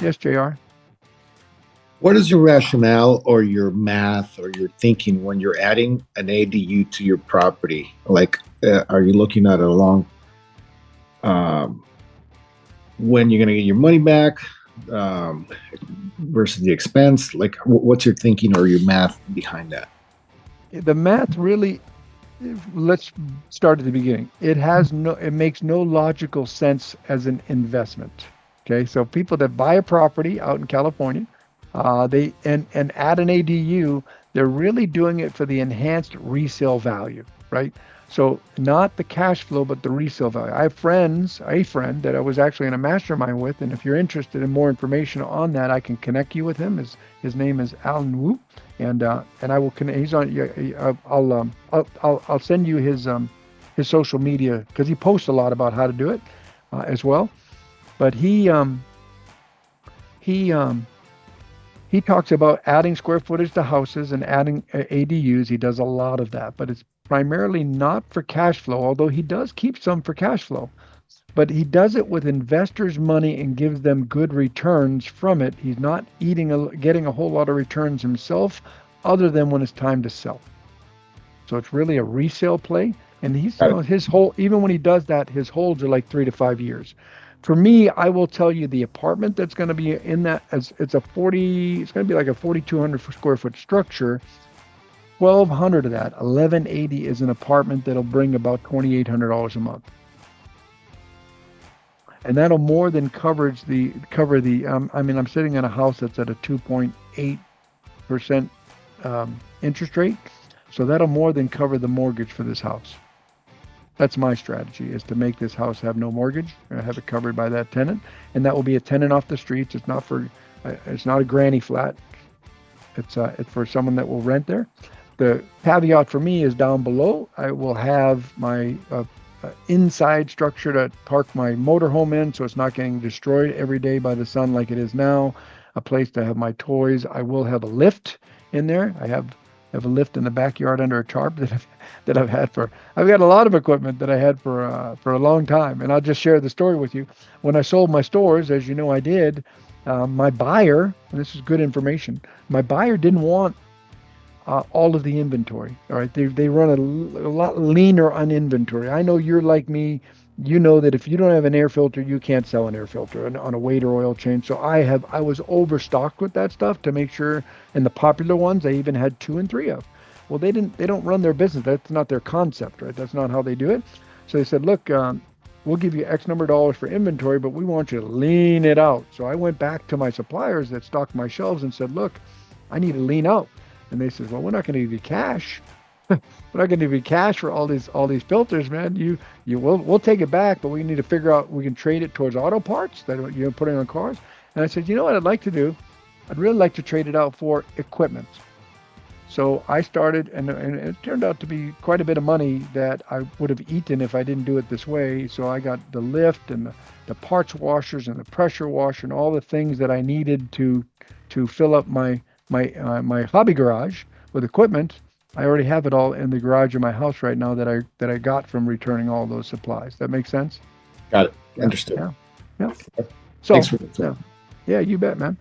Yes, JR. What is your rationale or your math or your thinking when you're adding an ADU to your property? Like, are you looking at a long, um, when you're going to get your money back, um, versus the expense? Like, what's your thinking or your math behind that? The math really, let's start at the beginning. It makes no logical sense as an investment. Okay, so people that buy a property out in California, they and add an ADU, they're really doing it for the enhanced resale value, right? So not the cash flow, but the resale value. I have a friend that I was actually in a mastermind with, and if you're interested in more information on that, I can connect you with him. His name is Alan Wu, and I will connect. He's on. I'll send you his social media because he posts a lot about how to do it as well. But he he talks about adding square footage to houses and adding ADUs. He does a lot of that, but it's primarily not for cash flow, although he does keep some for cash flow. But he does it with investors' money and gives them good returns from it. He's not getting a whole lot of returns himself, other than when it's time to sell. So it's really a resale play. And Got it. his whole, even when he does that, his holds are like 3 to 5 years. For me, I will tell you the apartment that's going to be in that, as it's going to be like a 4,200 square foot structure. 1,200 of that, 1,180 is an apartment that'll bring about $2,800 a month. And that'll more than cover the. I mean, I'm sitting in a house that's at a 2.8% interest rate, so that'll more than cover the mortgage for this house. That's my strategy, is to make this house have no mortgage, have it covered by that tenant, and that will be a tenant off the streets. It's not a granny flat. It's for someone that will rent there. The caveat for me is down below. I will have my inside structure to park my motorhome in, so it's not getting destroyed every day by the sun like it is now. A place to have my toys. I will have a lift in there. I have a lift in the backyard under a tarp that I've had for. I've got a lot of equipment that I had for a long time, and I'll just share the story with you. When I sold my stores, as you know, I did. My buyer, and this is good information. My buyer didn't want all of the inventory. All right, they run a lot leaner on inventory. I know you're like me. You know that if you don't have an air filter, you can't sell an air filter on a weight or oil change. So I was overstocked with that stuff to make sure. And the popular ones, I even had 2 and 3 of. Well, they don't run their business. That's not their concept, right? That's not how they do it. So they said, look, we'll give you X number of dollars for inventory, but we want you to lean it out. So I went back to my suppliers that stocked my shelves and said, look, I need to lean out. And they said, well, we're not going to give you cash. We're not going to give you cash for all these filters, man. We'll take it back, but we need to figure out, we can trade it towards auto parts that you're putting on cars. And I said, you know what I'd like to do? I'd really like to trade it out for equipment. So I started, and it turned out to be quite a bit of money that I would have eaten if I didn't do it this way. So I got the lift and the parts washers and the pressure washer and all the things that I needed to fill up my hobby garage with equipment. I already have it all in the garage of my house right now that I got from returning all those supplies. That makes sense? Got it. Yeah, Understood. yeah. So Thanks for that. yeah, you bet, man.